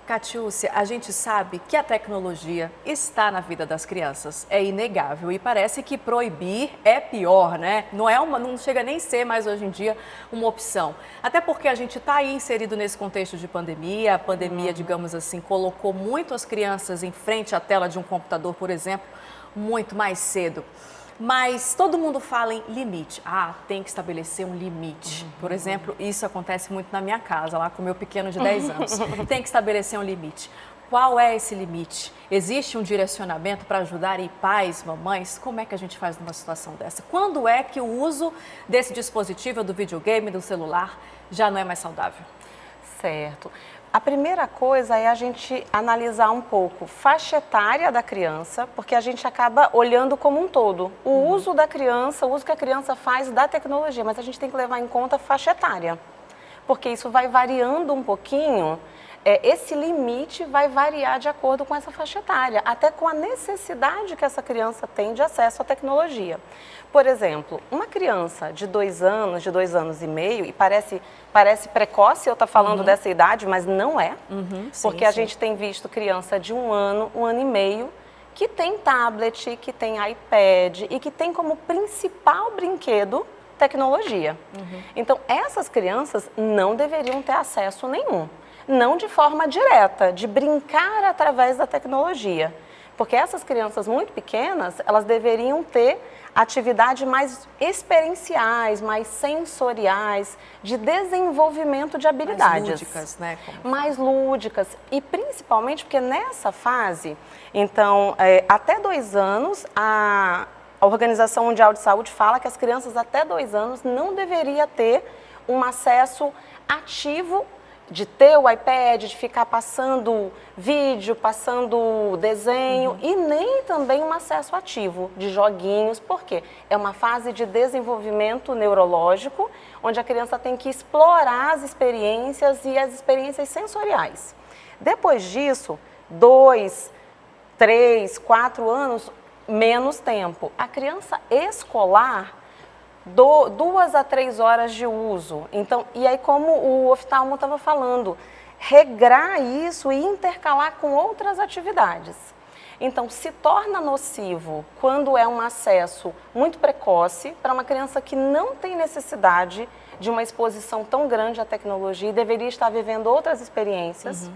Catiúcia, a gente sabe que a tecnologia está na vida das crianças, é inegável e parece que proibir é pior, né? Não chega nem a ser mais hoje em dia uma opção. Até porque a gente está aí inserido nesse contexto de pandemia, a pandemia, digamos assim, colocou muito as crianças em frente à tela de um computador, por exemplo, muito mais cedo. Mas todo mundo fala em limite. Ah, tem que estabelecer um limite. Por exemplo, isso acontece muito na minha casa, lá com o meu pequeno de 10 anos. Tem que estabelecer um limite. Qual é esse limite? Existe um direcionamento para ajudar aí pais, mamães? Como é que a gente faz numa situação dessa? Quando é que o uso desse dispositivo, do videogame, do celular, já não é mais saudável? Certo. A primeira coisa é a gente analisar um pouco faixa etária da criança, porque a gente acaba olhando como um todo. O uso da criança, o uso que a criança faz da tecnologia, mas a gente tem que levar em conta a faixa etária, porque isso vai variando um pouquinho, esse limite vai variar de acordo com essa faixa etária, até com a necessidade que essa criança tem de acesso à tecnologia. Por exemplo, uma criança de 2 anos, de 2 anos e meio, e parece precoce eu estar falando dessa idade, mas não é, porque a gente tem visto criança de 1 ano e meio, que tem tablet, que tem iPad e que tem como principal brinquedo tecnologia. Então, essas crianças não deveriam ter acesso nenhum, não de forma direta, de brincar através da tecnologia. Porque essas crianças muito pequenas, elas deveriam ter atividades mais experienciais, mais sensoriais, de desenvolvimento de habilidades. Mais lúdicas, né? Mais lúdicas. E principalmente porque nessa fase, então, até 2 anos, a Organização Mundial de Saúde fala que as crianças até 2 anos não deveriam ter um acesso ativo de ter o iPad, de ficar passando vídeo, passando desenho e nem também um acesso ativo de joguinhos, porque é uma fase de desenvolvimento neurológico, onde a criança tem que explorar as experiências e as experiências sensoriais. Depois disso, 2, 3, 4 anos, menos tempo. A criança escolar, 2 a 3 horas de uso. Então, e aí, como o oftalmo estava falando, regrar isso e intercalar com outras atividades. Então, se torna nocivo quando é um acesso muito precoce para uma criança que não tem necessidade de uma exposição tão grande à tecnologia e deveria estar vivendo outras experiências.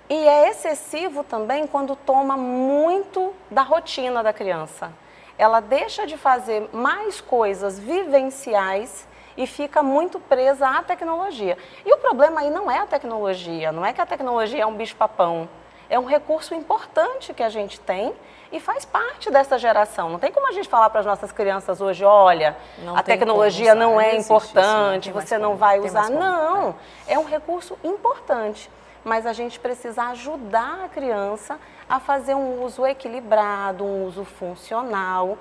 E é excessivo também quando toma muito da rotina da criança. Ela deixa de fazer mais coisas vivenciais e fica muito presa à tecnologia. E o problema aí não é a tecnologia, não é que a tecnologia é um bicho-papão. É um recurso importante que a gente tem e faz parte dessa geração. Não tem como a gente falar para as nossas crianças hoje, olha, a tecnologia não é importante, você não vai usar. Não, é um recurso importante. Mas a gente precisa ajudar a criança a fazer um uso equilibrado, um uso funcional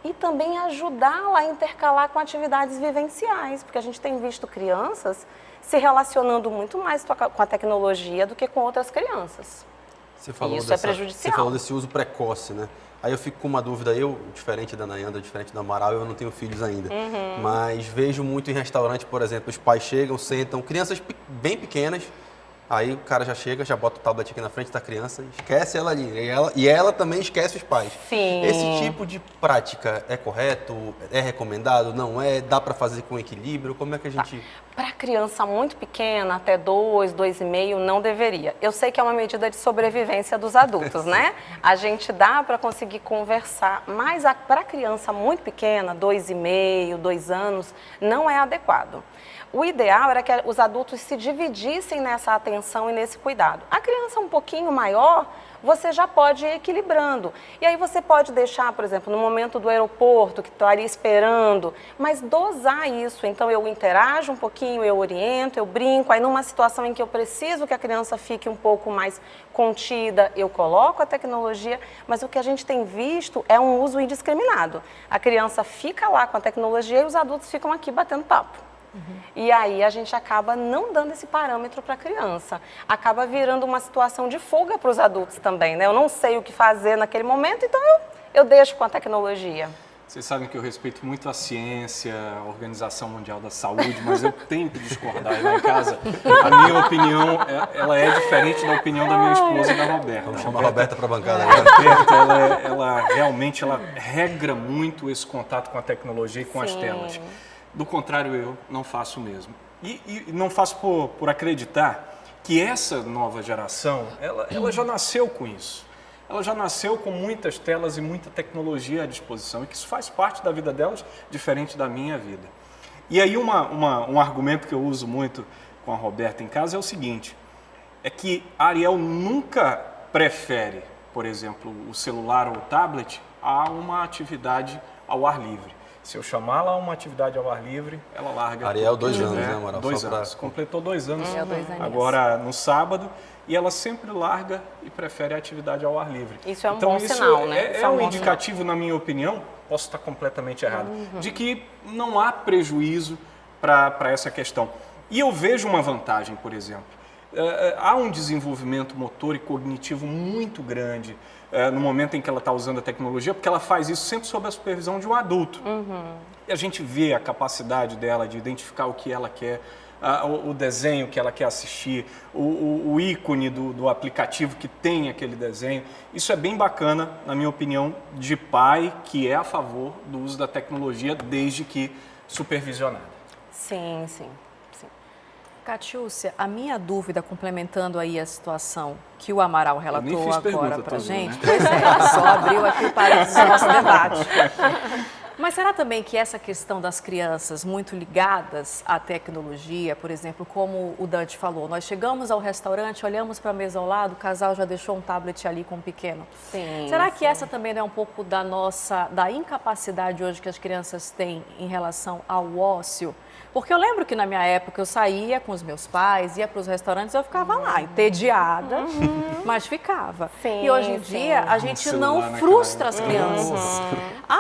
e também ajudá-la a intercalar com atividades vivenciais, porque a gente tem visto crianças se relacionando muito mais com a tecnologia do que com outras crianças. Isso é prejudicial. Você falou desse uso precoce, né? Aí eu fico com uma dúvida, diferente da Nayanda, diferente da Amaral, eu não tenho filhos ainda, mas vejo muito em restaurante, por exemplo, os pais chegam, sentam, crianças bem pequenas, aí o cara já chega, já bota o tablet aqui na frente da criança, esquece ela ali. E ela também esquece os pais. Sim. Esse tipo de prática é correto? É recomendado? Não é? Dá para fazer com equilíbrio? Como é que a gente... Para criança muito pequena, até 2, 2,5, não deveria. Eu sei que é uma medida de sobrevivência dos adultos, né? A gente dá para conseguir conversar, mas para criança muito pequena, 2,5, 2 anos, não é adequado. O ideal era que os adultos se dividissem nessa atenção e nesse cuidado. A criança um pouquinho maior, você já pode ir equilibrando. E aí você pode deixar, por exemplo, no momento do aeroporto, que estaria esperando, mas dosar isso. Então eu interajo um pouquinho, eu oriento, eu brinco. Aí numa situação em que eu preciso que a criança fique um pouco mais contida, eu coloco a tecnologia, mas o que a gente tem visto é um uso indiscriminado. A criança fica lá com a tecnologia e os adultos ficam aqui batendo papo. E aí a gente acaba não dando esse parâmetro para a criança. Acaba virando uma situação de fuga para os adultos também, né? Eu não sei o que fazer naquele momento, então eu deixo com a tecnologia. Vocês sabem que eu respeito muito a ciência, a Organização Mundial da Saúde, mas eu tenho que discordar. Lá em casa, a minha opinião, ela é diferente da opinião da minha esposa e da Roberta. Vamos chamar a Roberta para a bancada A agora. Roberta, ela realmente regra muito esse contato com a tecnologia e com as telas. Do contrário, eu não faço mesmo. E não faço por acreditar que essa nova geração, ela já nasceu com isso. Ela já nasceu com muitas telas e muita tecnologia à disposição e que isso faz parte da vida delas, diferente da minha vida. E aí um argumento que eu uso muito com a Roberta em casa é o seguinte, é que a Ariel nunca prefere, por exemplo, o celular ou o tablet a uma atividade ao ar livre. Se eu chamá-la a uma atividade ao ar livre, ela larga. Ariel, 2 anos, né, Amaral? 2 anos. Completou 2 anos Agora, no sábado. E ela sempre larga e prefere a atividade ao ar livre. Isso é um bom sinal, né? É um indicativo, na minha opinião, posso estar completamente errado, de que não há prejuízo para essa questão. E eu vejo uma vantagem, por exemplo. Há um desenvolvimento motor e cognitivo muito grande no momento em que ela está usando a tecnologia, porque ela faz isso sempre sob a supervisão de um adulto. E a gente vê a capacidade dela de identificar o que ela quer, o desenho que ela quer assistir, o ícone do aplicativo que tem aquele desenho. Isso é bem bacana, na minha opinião, de pai que é a favor do uso da tecnologia, desde que supervisionada. Sim. Catiúcia, a minha dúvida, complementando aí a situação que o Amaral relatou agora para a gente, pois é, só abriu aqui o parênteses do nosso debate. Mas será também que essa questão das crianças muito ligadas à tecnologia, por exemplo, como o Dante falou, nós chegamos ao restaurante, olhamos para a mesa ao lado, o casal já deixou um tablet ali com o pequeno. Sim. Será que essa também não é um pouco da incapacidade hoje que as crianças têm em relação ao ócio? Porque eu lembro que na minha época eu saía com os meus pais, ia para os restaurantes, eu ficava lá, entediada, mas ficava. Sim, e hoje em dia a gente não frustra as crianças.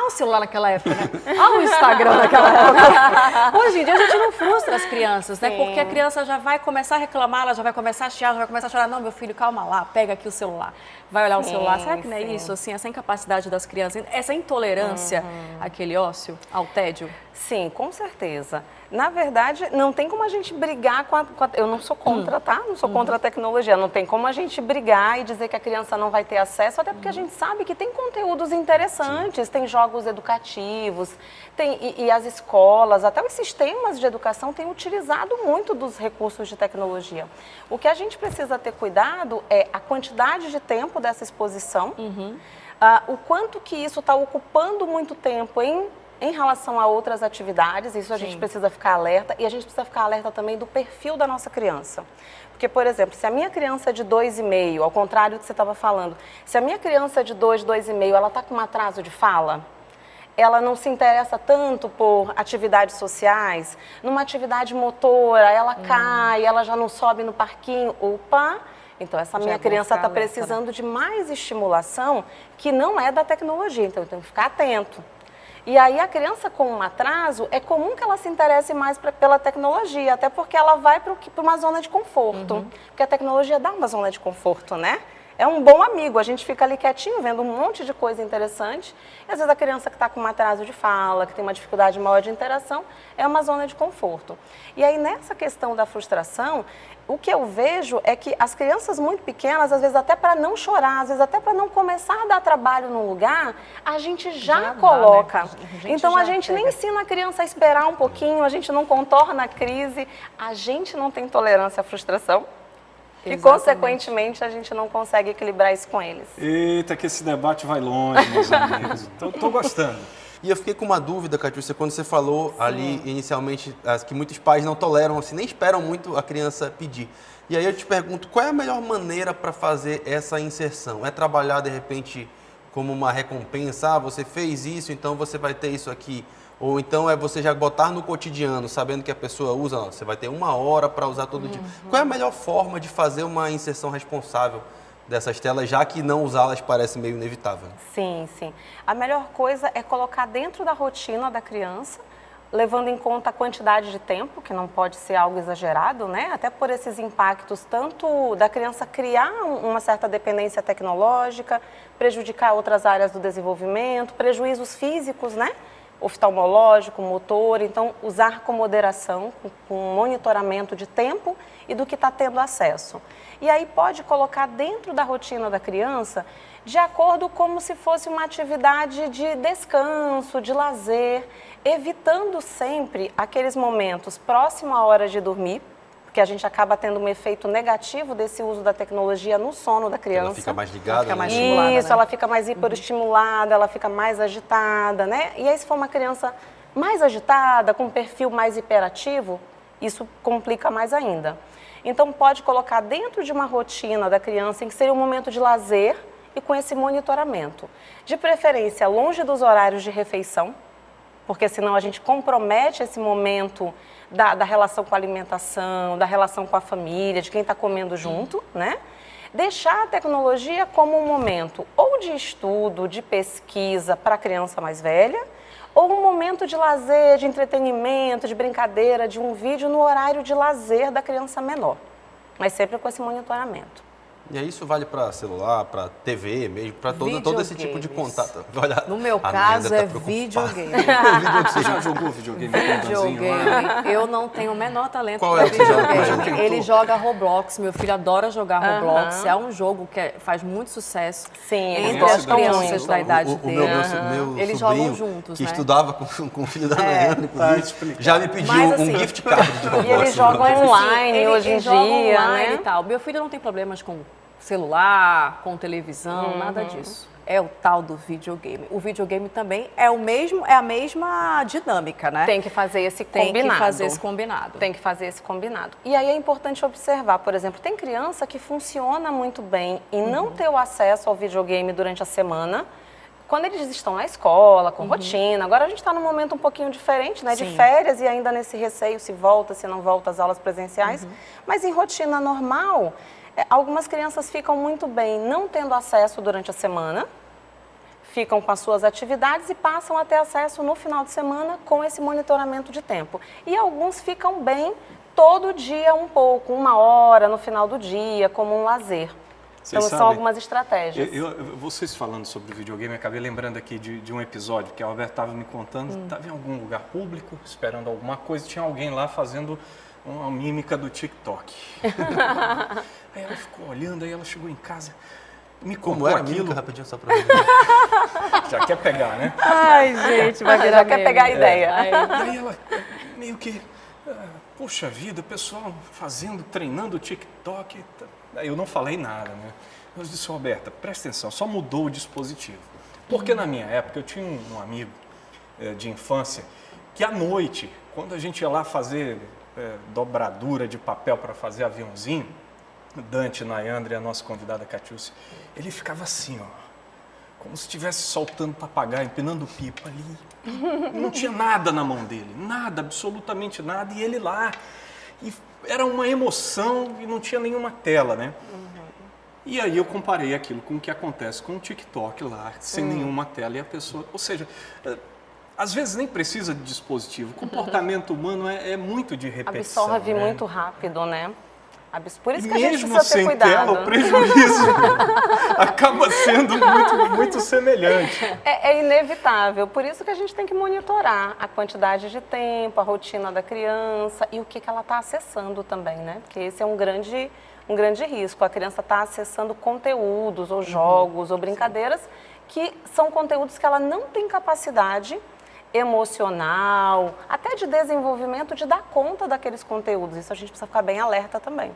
O celular naquela época, né? O Instagram naquela época. Hoje em dia a gente não frustra as crianças, né? Porque a criança já vai começar a reclamar, ela já vai começar a chiar, já vai começar a chorar. Não, meu filho, calma lá, pega aqui o celular. Vai olhar o celular. Será que não é isso? Assim, essa incapacidade das crianças, essa intolerância àquele ócio, ao tédio? Sim, com certeza. Na verdade, não tem como a gente brigar com a... Eu não sou contra, tá? Não sou contra a tecnologia. Não tem como a gente brigar e dizer que a criança não vai ter acesso, até porque a gente sabe que tem conteúdos interessantes, tem jogos educativos, e as escolas, até os sistemas de educação têm utilizado muito dos recursos de tecnologia. O que a gente precisa ter cuidado é a quantidade de tempo dessa exposição, o quanto que isso está ocupando muito tempo em relação a outras atividades, isso a gente precisa ficar alerta, e a gente precisa ficar alerta também do perfil da nossa criança. Porque, por exemplo, se a minha criança é de 2,5, ao contrário do que você estava falando, se a minha criança é de 2,5, ela está com um atraso de fala, ela não se interessa tanto por atividades sociais, numa atividade motora, ela cai, ela já não sobe no parquinho, opa... Então, essa minha criança está precisando de mais estimulação que não é da tecnologia, então eu tenho que ficar atento. E aí a criança com um atraso, é comum que ela se interesse mais pela tecnologia, até porque ela vai para uma zona de conforto. Porque a tecnologia dá uma zona de conforto, né? É um bom amigo, a gente fica ali quietinho, vendo um monte de coisa interessante. E às vezes a criança que está com um atraso de fala, que tem uma dificuldade maior de interação, é uma zona de conforto. E aí nessa questão da frustração, o que eu vejo é que as crianças muito pequenas, às vezes até para não chorar, às vezes até para não começar a dar trabalho no lugar, a gente já coloca. Dá, né? Então a gente nem ensina a criança a esperar um pouquinho, a gente não contorna a crise, a gente não tem tolerância à frustração. E, consequentemente, a gente não consegue equilibrar isso com eles. Eita, que esse debate vai longe, meus amigos. Tô gostando. E eu fiquei com uma dúvida, Catiúcia, quando você falou ali inicialmente que muitos pais não toleram, assim, nem esperam muito a criança pedir. E aí eu te pergunto, qual é a melhor maneira para fazer essa inserção? É trabalhar, de repente, como uma recompensa? Você fez isso, então você vai ter isso aqui. Ou então é você já botar no cotidiano, sabendo que a pessoa usa, não, você vai ter 1 hora para usar todo dia. Qual é a melhor forma de fazer uma inserção responsável dessas telas, já que não usá-las parece meio inevitável? Sim. A melhor coisa é colocar dentro da rotina da criança levando em conta a quantidade de tempo, que não pode ser algo exagerado, né? Até por esses impactos, tanto da criança criar uma certa dependência tecnológica, prejudicar outras áreas do desenvolvimento, prejuízos físicos, né? Oftalmológico, motor, então usar com moderação, com monitoramento de tempo e do que está tendo acesso. E aí pode colocar dentro da rotina da criança, de acordo como se fosse uma atividade de descanso, de lazer, evitando sempre aqueles momentos próximo à hora de dormir, porque a gente acaba tendo um efeito negativo desse uso da tecnologia no sono da criança. Ela fica mais ligada, fica mais né? estimulada, Isso, né? ela fica mais hiperestimulada, ela fica mais agitada, né? E aí se for uma criança mais agitada, com um perfil mais hiperativo, isso complica mais ainda. Então pode colocar dentro de uma rotina da criança em que seria um momento de lazer e com esse monitoramento. De preferência longe dos horários de refeição, porque senão a gente compromete esse momento da relação com a alimentação, da relação com a família, de quem está comendo junto, né? Deixar a tecnologia como um momento ou de estudo, de pesquisa para a criança mais velha, ou um momento de lazer, de entretenimento, de brincadeira, de um vídeo no horário de lazer da criança menor, mas sempre com esse monitoramento. E aí isso vale para celular, para TV mesmo, para todo esse tipo de contato. Olha, No meu a caso Nanda é tá preocupada. videogame. Você já jogou videogame com o Danzinho lá? Videogame. Eu não tenho o menor talento Qual para é o que você joga? videogame. Ele joga Roblox, meu filho adora jogar Roblox. É um jogo que faz muito sucesso Sim, eles entre gostam as crianças muito. da idade o dele. meu Eles sobrinho, jogam juntos, que né? estudava com o filho da Nayana, inclusive, já me pediu Mas, um assim, gift card de Roblox. E eles jogam né? online hoje em joga dia, online né? e tal. Meu filho não tem problemas com celular, com televisão, nada disso. É o tal do videogame. O videogame também é a mesma dinâmica, né? Tem que fazer esse Tem combinado. que fazer esse combinado. Tem que fazer esse combinado. E aí é importante observar, por exemplo, tem criança que funciona muito bem em não ter o acesso ao videogame durante a semana, quando eles estão na escola, com rotina. Agora a gente está num momento um pouquinho diferente, né? De Sim. férias e ainda nesse receio se volta, se não volta às aulas presenciais. Mas em rotina normal, algumas crianças ficam muito bem não tendo acesso durante a semana, ficam com as suas atividades e passam a ter acesso no final de semana com esse monitoramento de tempo. E alguns ficam bem todo dia um pouco, 1 hora no final do dia, como um lazer. Vocês Então, são sabem, algumas estratégias. Vocês falando sobre videogame, eu acabei lembrando aqui de um episódio que a Alberto estava me contando, estava em algum lugar público, esperando alguma coisa, tinha alguém lá fazendo uma mímica do TikTok. Aí ela ficou olhando, aí ela chegou em casa, me Como contou era aquilo, aquilo, rapidinho, só pra ver. já quer pegar, né? Ai, gente, vai virar Já quer pegar a ideia. Aí ela meio que, poxa vida, o pessoal treinando o TikTok. Aí eu não falei nada, né? Eu disse, Roberta, presta atenção, só mudou o dispositivo. Porque na minha época eu tinha um amigo de infância que à noite, quando a gente ia lá fazer dobradura de papel para fazer aviãozinho, Dante, Nayandra e a nossa convidada Catiúcia, ele ficava assim, ó, como se estivesse soltando papagaio, empinando pipa ali. Não tinha nada na mão dele, nada, absolutamente nada, e ele lá. E era uma emoção e não tinha nenhuma tela, né? E aí eu comparei aquilo com o que acontece com o TikTok lá, sem nenhuma tela, e a pessoa, ou seja, às vezes nem precisa de dispositivo, o comportamento humano é muito de repetição. Absorve né? muito rápido, né? Por isso E que a gente mesmo precisa ter sem cuidado. tela, o prejuízo acaba sendo muito semelhante. É inevitável, por isso que a gente tem que monitorar a quantidade de tempo, a rotina da criança e o que ela está acessando também, né? Porque esse é um grande risco. A criança está acessando conteúdos ou jogos ou brincadeiras que são conteúdos que ela não tem capacidade emocional, até de desenvolvimento, de dar conta daqueles conteúdos. Isso a gente precisa ficar bem alerta também.